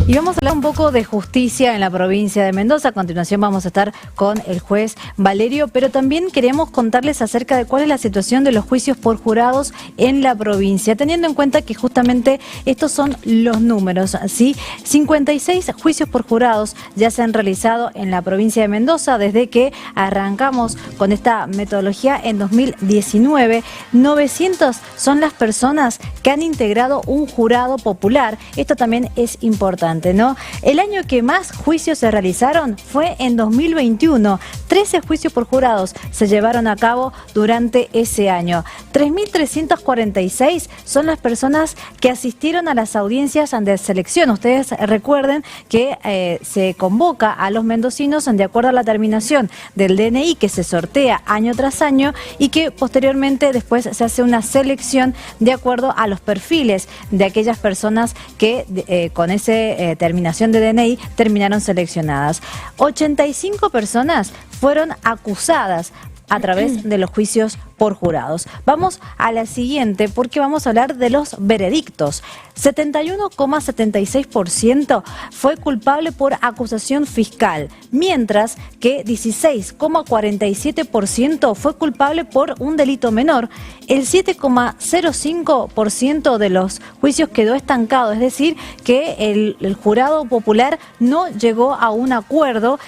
Y vamos a hablar un poco de justicia en la provincia de Mendoza. A continuación vamos a estar con el juez Valerio, pero también queremos contarles acerca de cuál es la situación de los juicios por jurados en la provincia, teniendo en cuenta que justamente estos son los números, ¿sí? 56 juicios por jurados ya se han realizado en la provincia de Mendoza desde que arrancamos con esta metodología en 2019. 900 son las personas que han integrado un jurado popular. Esto también es importante, ¿no? El año que más juicios se realizaron fue en 2021. 13 juicios por jurados se llevaron a cabo durante ese año. 3.346 son las personas que asistieron a las audiencias de selección. Ustedes recuerden que se convoca a los mendocinos de acuerdo a la terminación del DNI que se sortea año tras año y que posteriormente después se hace una selección de acuerdo a los perfiles de aquellas personas que con esa terminación de DNI terminaron seleccionadas. 85 personas fueron acusadas a través de los juicios por jurados. Vamos a la siguiente porque vamos a hablar de los veredictos. 71,76% fue culpable por acusación fiscal, mientras que 16,47% fue culpable por un delito menor. El 7,05% de los juicios quedó estancado, es decir, que el jurado popular no llegó a un acuerdo.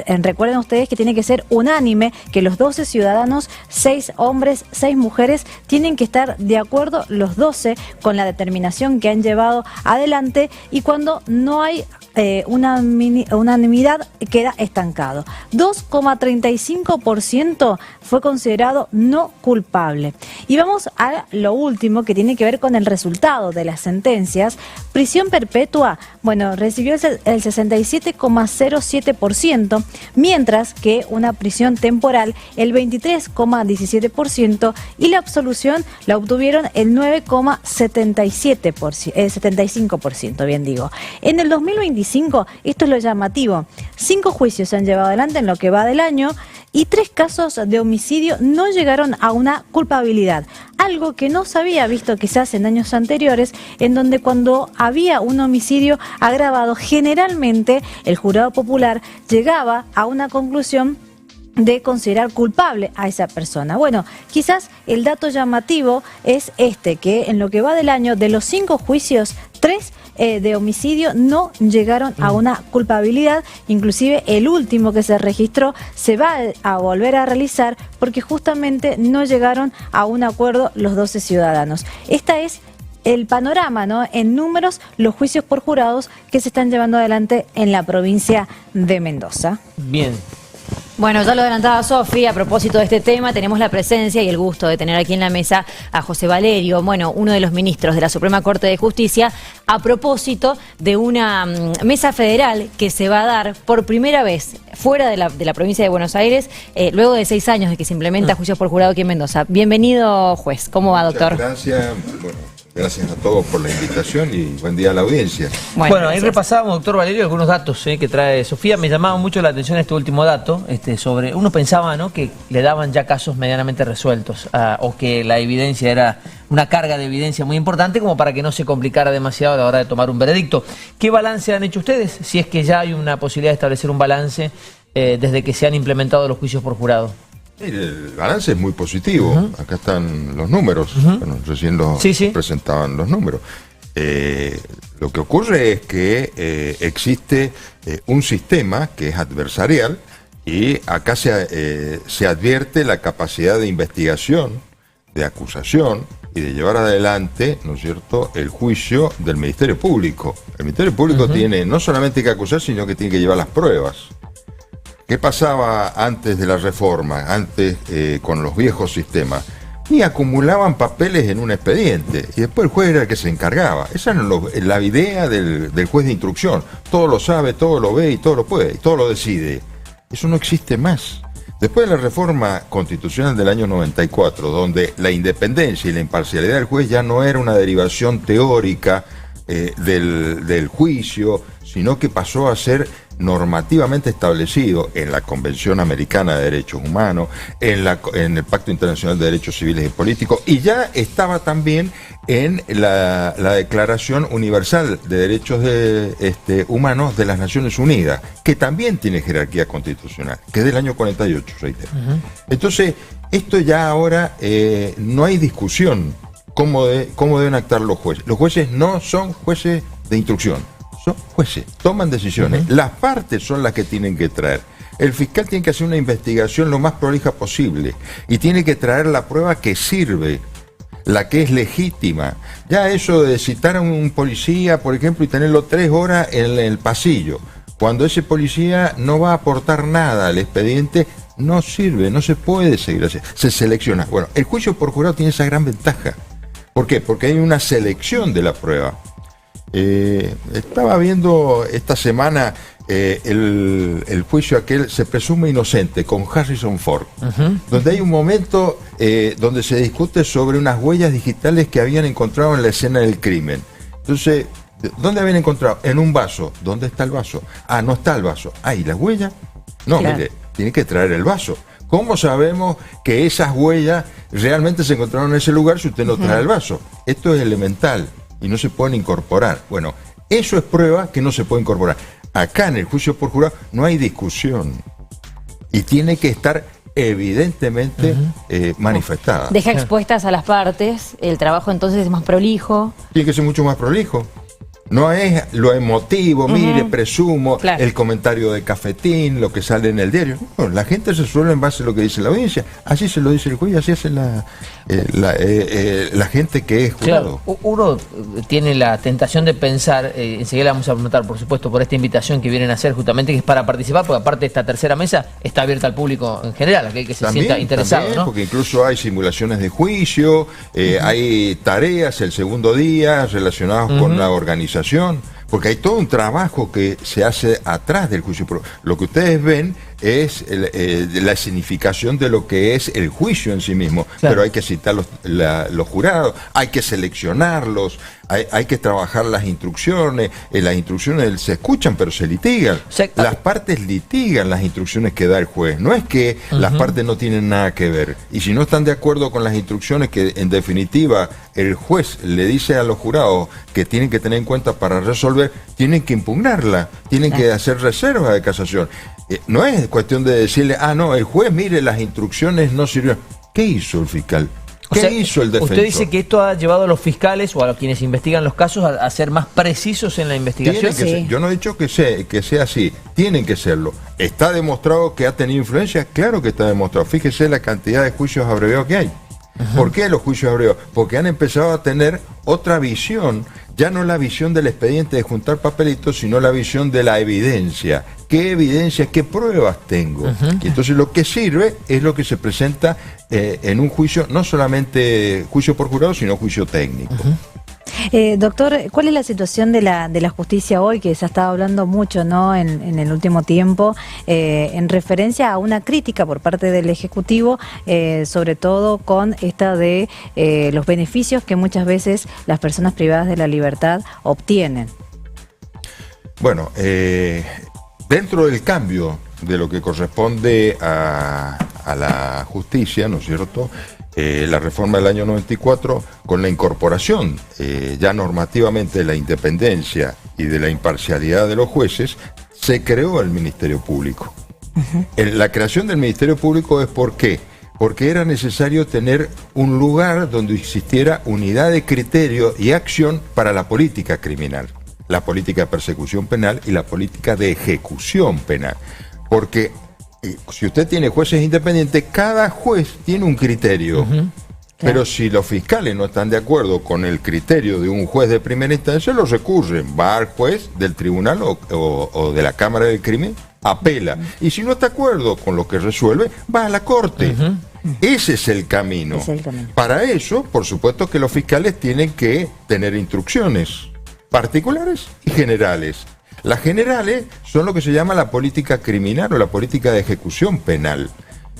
Recuerden ustedes que tiene que ser unánime, que los 12 ciudadanos, 6 hombres, 6 mujeres, tienen que estar de acuerdo los 12 con la determinación que han llevado adelante, y cuando no hay unanimidad queda estancado. 2,35% fue considerado no culpable. Y vamos a lo último, que tiene que ver con el resultado de las sentencias. Prisión perpetua, bueno, recibió el 67,07%, mientras que una prisión temporal el 23,17%, y la absolución la obtuvieron el 9,75%, bien digo. En el 2025, esto es lo llamativo, 5 juicios se han llevado adelante en lo que va del año y 3 casos de homicidio no llegaron a una culpabilidad. Algo que no se había visto quizás en años anteriores, en donde cuando había un homicidio agravado, generalmente el jurado popular llegaba a una conclusión de considerar culpable a esa persona. Bueno, quizás el dato llamativo es este, que en lo que va del año, de los 5 juicios, 3 de homicidio no llegaron a una culpabilidad. Inclusive el último que se registró se va a volver a realizar porque justamente no llegaron a un acuerdo los 12 ciudadanos. Esta es el panorama, ¿no? En números, los juicios por jurados que se están llevando adelante en la provincia de Mendoza. Bien. Bueno, ya lo adelantaba Sofi, a propósito de este tema, tenemos la presencia y el gusto de tener aquí en la mesa a José Valerio, bueno, uno de los ministros de la Suprema Corte de Justicia, a propósito de una mesa federal que se va a dar por primera vez fuera de la provincia de Buenos Aires, luego de 6 años de que se implementa juicios por jurado aquí en Mendoza. Bienvenido, juez. ¿Cómo va, doctor? Muchas gracias. Bueno, gracias a todos por la invitación y buen día a la audiencia. Bueno, ahí repasábamos, doctor Valerio, algunos datos que trae Sofía. Me llamaba mucho la atención este último dato, sobre uno pensaba, ¿no?, que le daban ya casos medianamente resueltos o que la evidencia era una carga de evidencia muy importante como para que no se complicara demasiado a la hora de tomar un veredicto. ¿Qué balance han hecho ustedes? Si es que ya hay una posibilidad de establecer un balance desde que se han implementado los juicios por jurado. El balance es muy positivo. Acá están los números. Bueno, recién presentaban los números. Lo que ocurre es que existe un sistema que es adversarial y acá se advierte la capacidad de investigación, de acusación y de llevar adelante, ¿no es cierto?, el juicio del Ministerio Público. El Ministerio Público tiene no solamente que acusar, sino que tiene que llevar las pruebas. ¿Qué pasaba antes de la reforma, antes con los viejos sistemas? Y acumulaban papeles en un expediente y después el juez era el que se encargaba. Esa era la idea del juez de instrucción. Todo lo sabe, todo lo ve y todo lo puede, y todo lo decide. Eso no existe más. Después de la reforma constitucional del año 94, donde la independencia y la imparcialidad del juez ya no era una derivación teórica del juicio, sino que pasó a ser normativamente establecido en la Convención Americana de Derechos Humanos, en el Pacto Internacional de Derechos Civiles y Políticos, y ya estaba también en la Declaración Universal de Derechos Humanos de las Naciones Unidas, que también tiene jerarquía constitucional, que es del año 48, reitero. Entonces, esto ya ahora no hay discusión cómo deben actuar los jueces. Los jueces no son jueces de instrucción, son jueces, toman decisiones. Las partes son las que tienen que traer. El fiscal tiene que hacer una investigación lo más prolija posible y tiene que traer la prueba que sirve, la que es legítima. Ya eso de citar a un policía, por ejemplo, y tenerlo 3 horas en el pasillo, cuando ese policía no va a aportar nada al expediente, no sirve, no se puede seguir así. Se selecciona. Bueno, el juicio por jurado tiene esa gran ventaja. ¿Por qué? Porque hay una selección de la prueba. Estaba viendo esta semana el juicio aquel, se presume inocente, con Harrison Ford, donde hay un momento donde se discute sobre unas huellas digitales que habían encontrado en la escena del crimen. Entonces, ¿dónde habían encontrado? En un vaso. ¿Dónde está el vaso? Ah, no está el vaso. Ah, ¿y la huella? No, claro. Mire, tiene que traer el vaso. ¿Cómo sabemos que esas huellas realmente se encontraron en ese lugar si usted no trae el vaso? Esto es elemental y no se pueden incorporar. Bueno, eso es prueba que no se puede incorporar. Acá en el juicio por jurado no hay discusión y tiene que estar evidentemente manifestada. Deja expuestas a las partes, el trabajo entonces es más prolijo. Tiene que ser mucho más prolijo. No es lo emotivo, mire, presumo, claro, el comentario de cafetín, lo que sale en el diario. No, la gente se resuelve en base a lo que dice la audiencia. Así se lo dice el juez, así hace la gente que es jurado. Claro, uno tiene la tentación de pensar, enseguida le vamos a preguntar, por supuesto, por esta invitación que vienen a hacer justamente, que es para participar, porque aparte esta tercera mesa está abierta al público en general, aquel que se sienta interesado. También, ¿no? Porque incluso hay simulaciones de juicio, hay tareas el segundo día relacionadas con la organización, porque hay todo un trabajo que se hace atrás del juicio. Lo que ustedes ven es la significación de lo que es el juicio en sí mismo, claro, pero hay que citar los jurados, hay que seleccionarlos, hay que trabajar las instrucciones se escuchan pero se litigan, las partes litigan las instrucciones que da el juez, no es que las partes no tienen nada que ver, y si no están de acuerdo con las instrucciones que en definitiva el juez le dice a los jurados que tienen que tener en cuenta para resolver, tienen que impugnarla, tienen que hacer reserva de casación. No es cuestión de decirle, no, el juez, mire, las instrucciones no sirvieron. ¿Qué hizo el fiscal? ¿Qué hizo el defensor? Usted dice que esto ha llevado a los fiscales o a quienes investigan los casos a ser más precisos en la investigación. Sí. Yo no he dicho que sea así, tienen que serlo. ¿Está demostrado que ha tenido influencia? Claro que está demostrado. Fíjese la cantidad de juicios abreviados que hay. ¿Por qué los juicios abreviados? Porque han empezado a tener otra visión, ya no la visión del expediente de juntar papelitos, sino la visión de la evidencia. ¿Qué evidencia, qué pruebas tengo? Y entonces lo que sirve es lo que se presenta en un juicio, no solamente juicio por jurado, sino juicio técnico. Doctor, ¿cuál es la situación de la justicia hoy, que se ha estado hablando mucho, ¿no?, en el último tiempo, en referencia a una crítica por parte del Ejecutivo, sobre todo con esta de los beneficios que muchas veces las personas privadas de la libertad obtienen? Bueno, dentro del cambio de lo que corresponde a la justicia, ¿no es cierto?, la reforma del año 94, con la incorporación ya normativamente de la independencia y de la imparcialidad de los jueces, se creó el Ministerio Público. La creación del Ministerio Público es ¿por qué? Porque era necesario tener un lugar donde existiera unidad de criterio y acción para la política criminal, la política de persecución penal y la política de ejecución penal. Porque si usted tiene jueces independientes, cada juez tiene un criterio. Pero si los fiscales no están de acuerdo con el criterio de un juez de primera instancia, lo recurren. Va al juez del tribunal o de la Cámara del Crimen, apela. Y si no está de acuerdo con lo que resuelve, va a la corte. Ese es el camino. Para eso, por supuesto que los fiscales tienen que tener instrucciones particulares y generales. Las generales son lo que se llama la política criminal o la política de ejecución penal.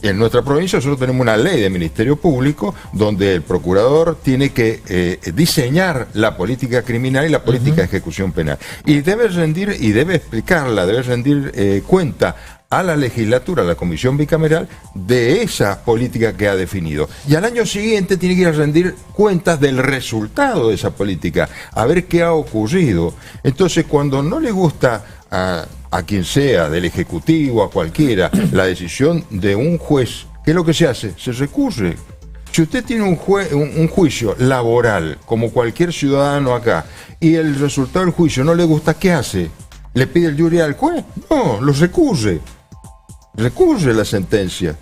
En nuestra provincia nosotros tenemos una ley de Ministerio Público donde el procurador tiene que diseñar la política criminal y la política de ejecución penal. Y debe rendir, y debe explicarla, debe rendir cuenta a la legislatura, a la comisión bicameral, de esa política que ha definido. Y al año siguiente tiene que ir a rendir cuentas del resultado de esa política, a ver qué ha ocurrido. Entonces, cuando no le gusta a quien sea, del Ejecutivo, a cualquiera, la decisión de un juez, ¿qué es lo que se hace? Se recurre. Si usted tiene un juicio laboral, como cualquier ciudadano acá, y el resultado del juicio no le gusta, ¿qué hace? ¿Le pide el jury al juez? No, lo recurre. Recurre la sentencia.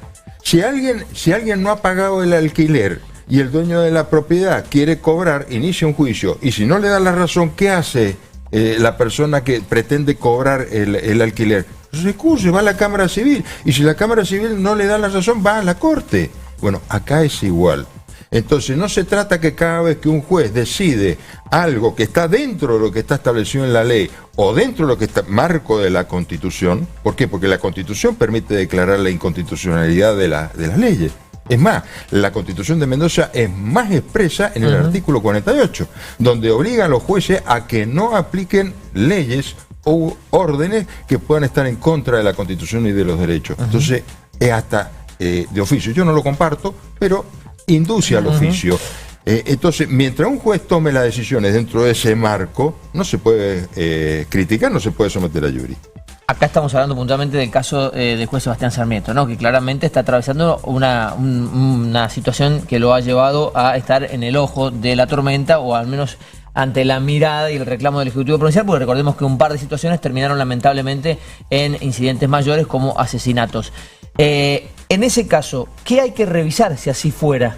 Si alguien no ha pagado el alquiler y el dueño de la propiedad quiere cobrar, inicia un juicio. Y si no le da la razón, ¿qué hace la persona que pretende cobrar el alquiler? Recurre, va a la Cámara Civil. Y si la Cámara Civil no le da la razón, va a la Corte. Bueno, acá es igual. Entonces no se trata que cada vez que un juez decide algo que está dentro de lo que está establecido en la ley o dentro de lo que está marco de la Constitución. ¿Por qué? Porque la Constitución permite declarar la inconstitucionalidad de las leyes. Es más, la Constitución de Mendoza es más expresa en el artículo 48, donde obliga a los jueces a que no apliquen leyes o órdenes que puedan estar en contra de la Constitución y de los derechos. Entonces, es hasta de oficio. Yo no lo comparto, pero induce al oficio. Entonces, mientras un juez tome las decisiones dentro de ese marco, no se puede criticar, no se puede someter a jury. Acá estamos hablando puntualmente del caso del juez Sebastián Sarmiento, ¿no? Que claramente está atravesando una situación que lo ha llevado a estar en el ojo de la tormenta, o al menos ante la mirada y el reclamo del Ejecutivo Provincial, porque recordemos que un par de situaciones terminaron lamentablemente en incidentes mayores como asesinatos. En ese caso, ¿qué hay que revisar si así fuera?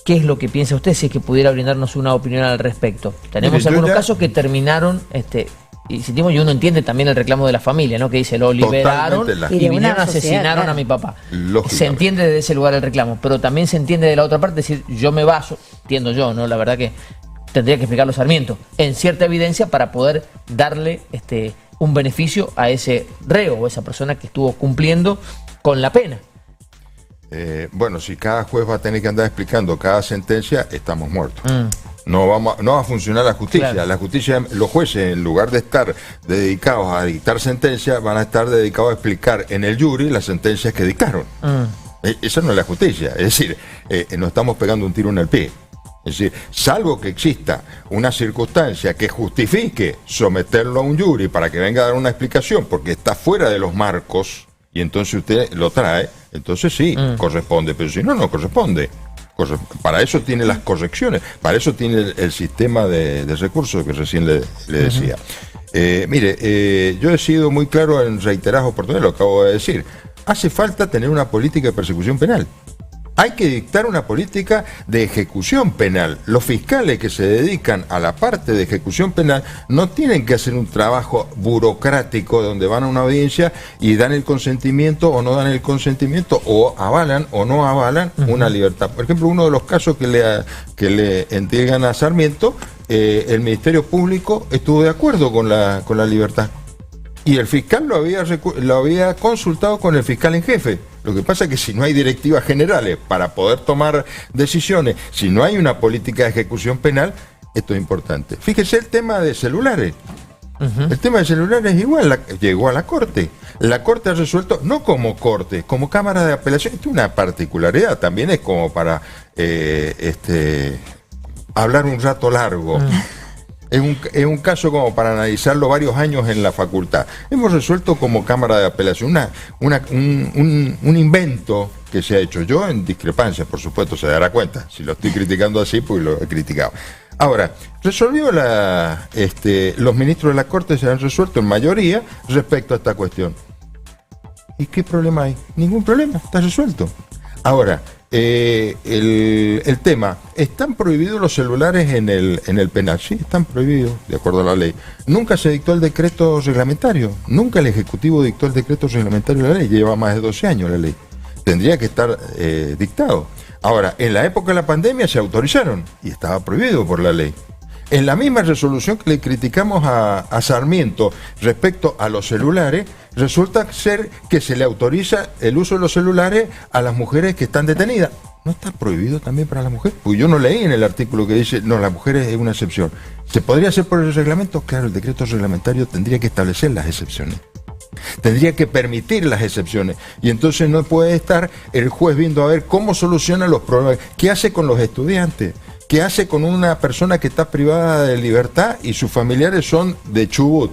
¿Qué es lo que piensa usted, si es que pudiera brindarnos una opinión al respecto? Tenemos algunos casos que terminaron, y uno entiende también el reclamo de la familia, ¿no? Que dice, lo liberaron y vinieron, asesinaron a mi papá. Se entiende desde ese lugar el reclamo, pero también se entiende de la otra parte, decir, yo me baso, entiendo yo, ¿no? La verdad que tendría que explicarlo Sarmiento, en cierta evidencia para poder darle un beneficio a ese reo o esa persona que estuvo cumpliendo con la pena. Bueno, si cada juez va a tener que andar explicando cada sentencia, estamos muertos. No va a funcionar la justicia. Claro. La justicia, los jueces, en lugar de estar dedicados a dictar sentencias, van a estar dedicados a explicar en el jury las sentencias que dictaron. Esa no es la justicia. Es decir, nos estamos pegando un tiro en el pie. Es decir, salvo que exista una circunstancia que justifique someterlo a un jury para que venga a dar una explicación, porque está fuera de los marcos, y entonces usted lo trae, entonces sí, corresponde, pero si no, no corresponde. Para eso tiene las correcciones, para eso tiene el sistema de recursos que recién le decía. Mire, yo he sido muy claro en reiteradas oportunidades, lo acabo de decir. Hace falta tener una política de persecución penal. Hay que dictar una política de ejecución penal. Los fiscales que se dedican a la parte de ejecución penal no tienen que hacer un trabajo burocrático donde van a una audiencia y dan el consentimiento o no dan el consentimiento, o avalan o no avalan una libertad. Por ejemplo, uno de los casos que le entregan a Sarmiento, el Ministerio Público estuvo de acuerdo con la libertad. Y el fiscal lo había consultado con el fiscal en jefe. Lo que pasa es que si no hay directivas generales para poder tomar decisiones, si no hay una política de ejecución penal, esto es importante. Fíjese el tema de celulares. El tema de celulares igual, llegó a la Corte. La Corte ha resuelto, no como Corte, como Cámara de Apelación. Esto es una particularidad, también es como para hablar un rato largo. Es un caso como para analizarlo varios años en la facultad. Hemos resuelto como Cámara de Apelación un invento que se ha hecho. Yo en discrepancia, por supuesto, se dará cuenta. Si lo estoy criticando así, pues lo he criticado. Ahora, resolvió los ministros de la Corte se han resuelto en mayoría respecto a esta cuestión. ¿Y qué problema hay? Ningún problema, está resuelto. Ahora, el tema, ¿están prohibidos los celulares en el penal? Sí, están prohibidos, de acuerdo a la ley. Nunca se dictó el decreto reglamentario, nunca el Ejecutivo dictó el decreto reglamentario de la ley, lleva más de 12 años la ley. Tendría que estar dictado. Ahora, en la época de la pandemia se autorizaron y estaba prohibido por la ley. En la misma resolución que le criticamos a Sarmiento respecto a los celulares, resulta ser que se le autoriza el uso de los celulares a las mujeres que están detenidas. ¿No está prohibido también para las mujeres? Pues yo no leí en el artículo que dice, no, las mujeres es una excepción. ¿Se podría hacer por el reglamento? Claro, el decreto reglamentario tendría que establecer las excepciones. Tendría que permitir las excepciones. Y entonces no puede estar el juez viendo a ver cómo soluciona los problemas. ¿Qué hace con los estudiantes? ¿Qué hace con una persona que está privada de libertad y sus familiares son de Chubut?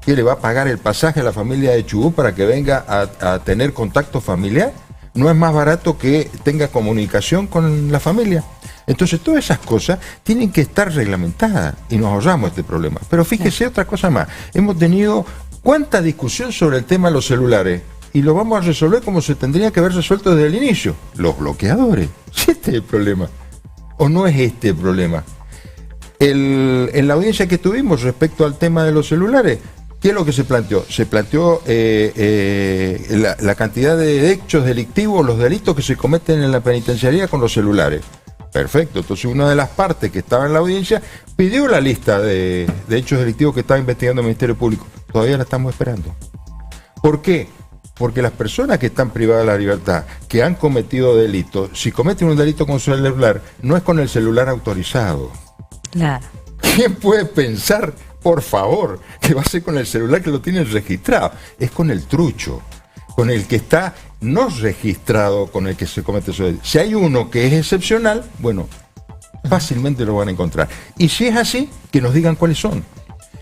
¿Qué le va a pagar el pasaje a la familia de Chubut para que venga a tener contacto familiar? ¿No es más barato que tenga comunicación con la familia? Entonces todas esas cosas tienen que estar reglamentadas y nos ahorramos este problema. Pero fíjese otra cosa más, hemos tenido cuánta discusión sobre el tema de los celulares y lo vamos a resolver como se tendría que haber resuelto desde el inicio, los bloqueadores. ¿Sí este es el problema? ¿O no es este el problema? En la audiencia que tuvimos respecto al tema de los celulares, ¿qué es lo que se planteó? Se planteó la cantidad de hechos delictivos, los delitos que se cometen en la penitenciaría con los celulares. Perfecto, entonces una de las partes que estaba en la audiencia pidió la lista de hechos delictivos que estaba investigando el Ministerio Público. Todavía la estamos esperando. ¿Por qué? Porque las personas que están privadas de la libertad, que han cometido delitos, si cometen un delito con celular, no es con el celular autorizado. Claro. ¿Quién puede pensar, por favor, que va a ser con el celular que lo tienen registrado? Es con el trucho, con el que está no registrado, con el que se comete ese delito. Si hay uno que es excepcional, bueno, fácilmente lo van a encontrar. Y si es así, que nos digan cuáles son.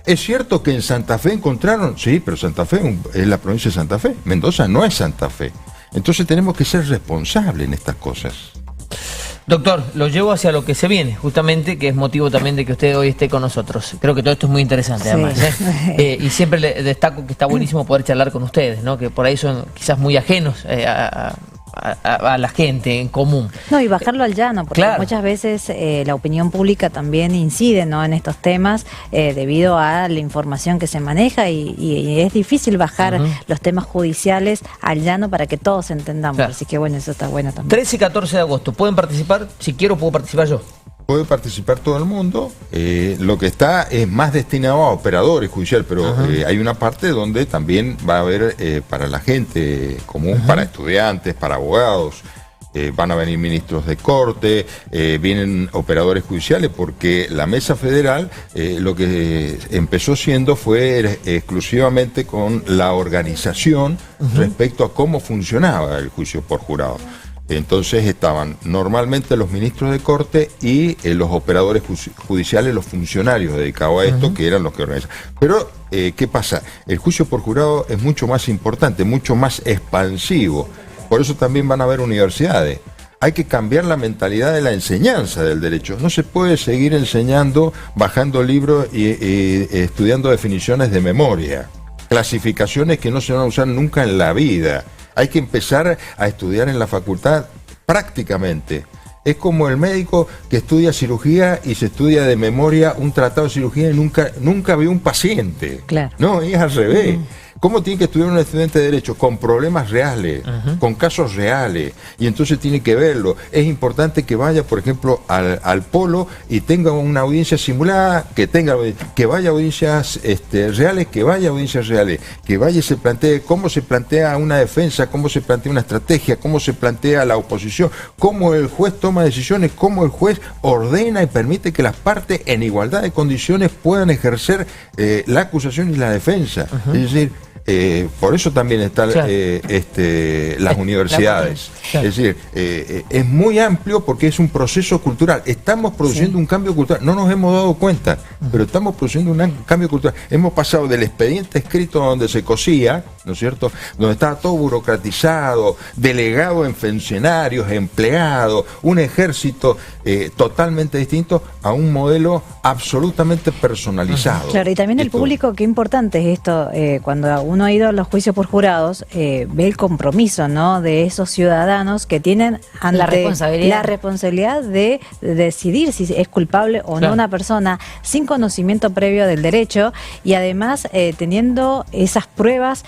¿Es cierto que en Santa Fe encontraron? Sí, pero Santa Fe es la provincia de Santa Fe. Mendoza no es Santa Fe. Entonces tenemos que ser responsables en estas cosas. Doctor, lo llevo hacia lo que se viene, justamente, que es motivo también de que usted hoy esté con nosotros. Creo que todo esto es muy interesante, además. Y siempre le destaco que está buenísimo poder charlar con ustedes, ¿no? Que por ahí son quizás muy ajenos a la gente en común. No, y bajarlo al llano, porque claro, muchas veces la opinión pública también incide, ¿no?, en estos temas debido a la información que se maneja y es difícil bajar los temas judiciales al llano para que todos entendamos. Claro. Así que bueno, eso está bueno también. 13 y 14 de agosto, ¿pueden participar? Si quiero, puedo participar yo. Puede participar todo el mundo, lo que está es más destinado a operadores judiciales, pero hay una parte donde también va a haber para la gente común, para estudiantes, para abogados, van a venir ministros de corte, vienen operadores judiciales, porque la mesa federal lo que empezó siendo fue exclusivamente con la organización respecto a cómo funcionaba el juicio por jurado. Entonces estaban normalmente los ministros de corte y los operadores judiciales, los funcionarios dedicados a esto, que eran los que organizan. Pero, ¿qué pasa? El juicio por jurado es mucho más importante, mucho más expansivo. Por eso también van a haber universidades. Hay que cambiar la mentalidad de la enseñanza del derecho. No se puede seguir enseñando, bajando libros y estudiando definiciones de memoria. Clasificaciones que no se van a usar nunca en la vida. Hay que empezar a estudiar en la facultad prácticamente. Es como el médico que estudia cirugía y se estudia de memoria un tratado de cirugía y nunca vio un paciente. Claro. No, es al revés. ¿Cómo tiene que estudiar un estudiante de Derecho? Con problemas reales, con casos reales, y entonces tiene que verlo. Es importante que vaya, por ejemplo, al polo y tenga una audiencia simulada, que vaya a audiencias reales, que vaya y se plantee cómo se plantea una defensa, cómo se plantea una estrategia, cómo se plantea la oposición, cómo el juez toma decisiones, cómo el juez ordena y permite que las partes en igualdad de condiciones puedan ejercer la acusación y la defensa. Es decir, por eso también están las universidades. Es decir, es muy amplio porque es un proceso cultural. Estamos produciendo un cambio cultural. No nos hemos dado cuenta, pero estamos produciendo un cambio cultural. Hemos pasado del expediente escrito donde se cosía, ¿no es cierto?, donde estaba todo burocratizado, delegado en funcionarios, empleados, un ejército totalmente distinto, a un modelo absolutamente personalizado. Claro, y también el público, qué importante es esto, cuando uno ha ido a los juicios por jurados, ve el compromiso, ¿no?, de esos ciudadanos que tienen ante la responsabilidad de decidir si es culpable o no una persona sin conocimiento previo del derecho, y además teniendo esas pruebas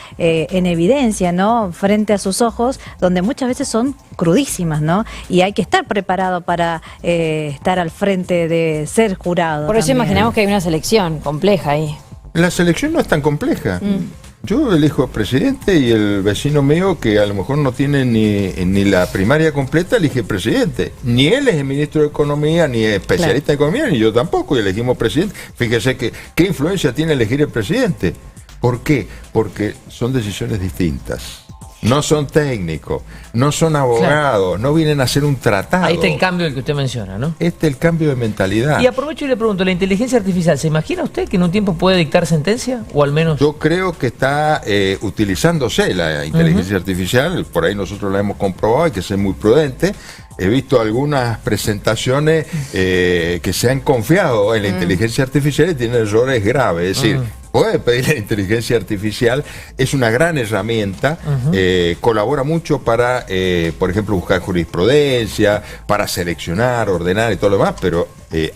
en evidencia, ¿no? Frente a sus ojos, donde muchas veces son crudísimas, ¿no? Y hay que estar preparado para estar al frente de ser jurado. Por eso también. imaginamos que hay una selección compleja ahí. La selección no es tan compleja. Yo elijo presidente y el vecino mío, que a lo mejor no tiene ni la primaria completa, elige presidente. Ni él es el ministro de Economía, ni es especialista en Economía, ni yo tampoco, y elegimos presidente. Fíjese que qué influencia tiene elegir el presidente. ¿Por qué? Porque son decisiones distintas. No son técnicos, no son abogados, no vienen a hacer un tratado. Ahí está el cambio del que usted menciona, ¿no? Este es el cambio de mentalidad. Y aprovecho y le pregunto, ¿la inteligencia artificial, se imagina usted que en un tiempo puede dictar sentencia? O al menos... Yo creo que está utilizándose la inteligencia artificial, por ahí nosotros la hemos comprobado, hay que ser muy prudente. He visto algunas presentaciones que se han confiado en la inteligencia artificial y tienen errores graves, es decir... Puede pedir la inteligencia artificial, es una gran herramienta, colabora mucho para, por ejemplo, buscar jurisprudencia, para seleccionar, ordenar y todo lo demás, pero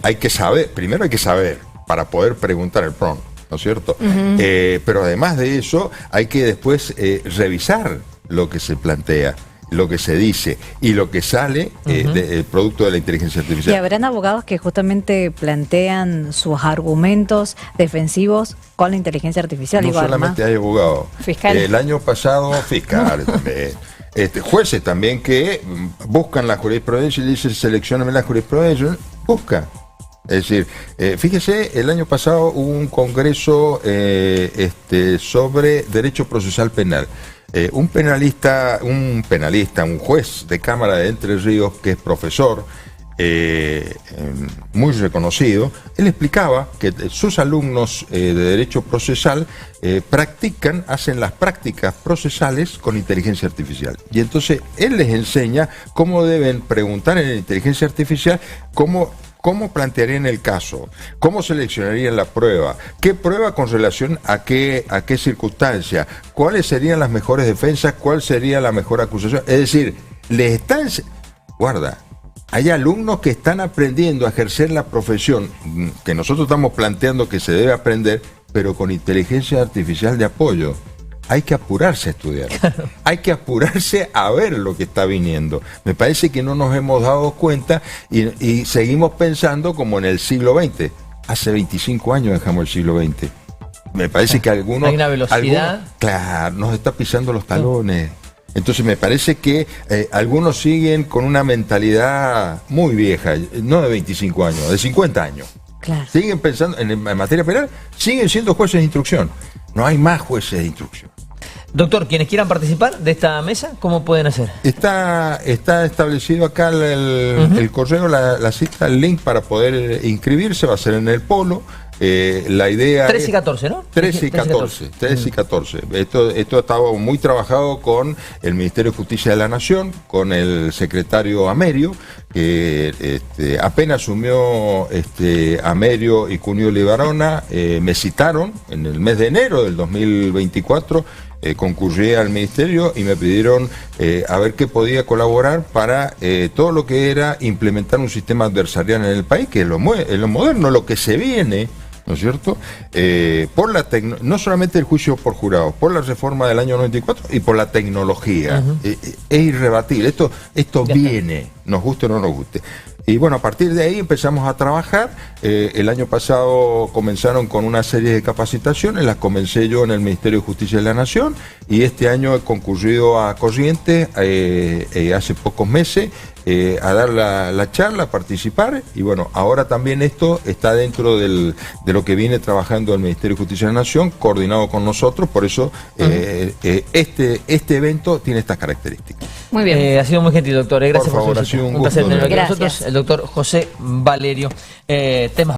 hay que saber, primero hay que saber para poder preguntar el prompt, ¿no es cierto? Pero además de eso, hay que después revisar lo que se plantea, lo que se dice y lo que sale del producto de la inteligencia artificial. Y habrán abogados que justamente plantean sus argumentos defensivos con la inteligencia artificial. No igual, solamente hay abogados. Fiscales. El año pasado, fiscales también. Jueces también que buscan la jurisprudencia y dicen, seleccióname la jurisprudencia. Busca. Es decir, fíjese, el año pasado hubo un congreso sobre derecho procesal penal. Un juez de Cámara de Entre Ríos, que es profesor, muy reconocido, él explicaba que sus alumnos de Derecho Procesal hacen las prácticas procesales con inteligencia artificial. Y entonces él les enseña cómo deben preguntar en la inteligencia artificial, cómo plantearían el caso, cómo seleccionarían la prueba, qué prueba con relación a qué circunstancia, cuáles serían las mejores defensas, cuál sería la mejor acusación. Es decir, hay alumnos que están aprendiendo a ejercer la profesión que nosotros estamos planteando que se debe aprender, pero con inteligencia artificial de apoyo. Hay que apurarse a estudiar, hay que apurarse a ver lo que está viniendo. Me parece que no nos hemos dado cuenta y seguimos pensando como en el siglo XX. Hace 25 años dejamos el siglo XX. Me parece que algunos... Hay una velocidad. Claro, nos está pisando los talones. Entonces me parece que algunos siguen con una mentalidad muy vieja, no de 25 años, de 50 años. Claro. Siguen pensando, en materia penal, siguen siendo jueces de instrucción. No hay más jueces de instrucción. Doctor, quienes quieran participar de esta mesa, ¿cómo pueden hacer? Está establecido acá el correo, la cita, el link para poder inscribirse, va a ser en el Polo. La idea 13 y 14, ¿no? 13 y 14. Esto ha estado muy trabajado con el Ministerio de Justicia de la Nación, con el secretario Amerio, que apenas asumió Amerio y Cunio Libarona, me citaron en el mes de enero del 2024, concurrí al ministerio y me pidieron a ver qué podía colaborar para todo lo que era implementar un sistema adversarial en el país, que es lo moderno, lo que se viene, ¿no es cierto? No solamente el juicio por jurado, por la reforma del año 94 y por la tecnología. Es irrebatible. Esto viene, nos guste o no nos guste. Y bueno, a partir de ahí empezamos a trabajar. El año pasado comenzaron con una serie de capacitaciones, las comencé yo en el Ministerio de Justicia de la Nación, y este año he concurrido a Corrientes hace pocos meses a dar la charla, a participar, y bueno, ahora también esto está dentro de lo que viene trabajando el Ministerio de Justicia de la Nación, coordinado con nosotros, por eso este evento tiene estas características. Muy bien. Ha sido muy gentil, doctor. Gracias por favor, su ha sido un placer gusto. tenerlo aquí con nosotros, el doctor José Valerio. Temas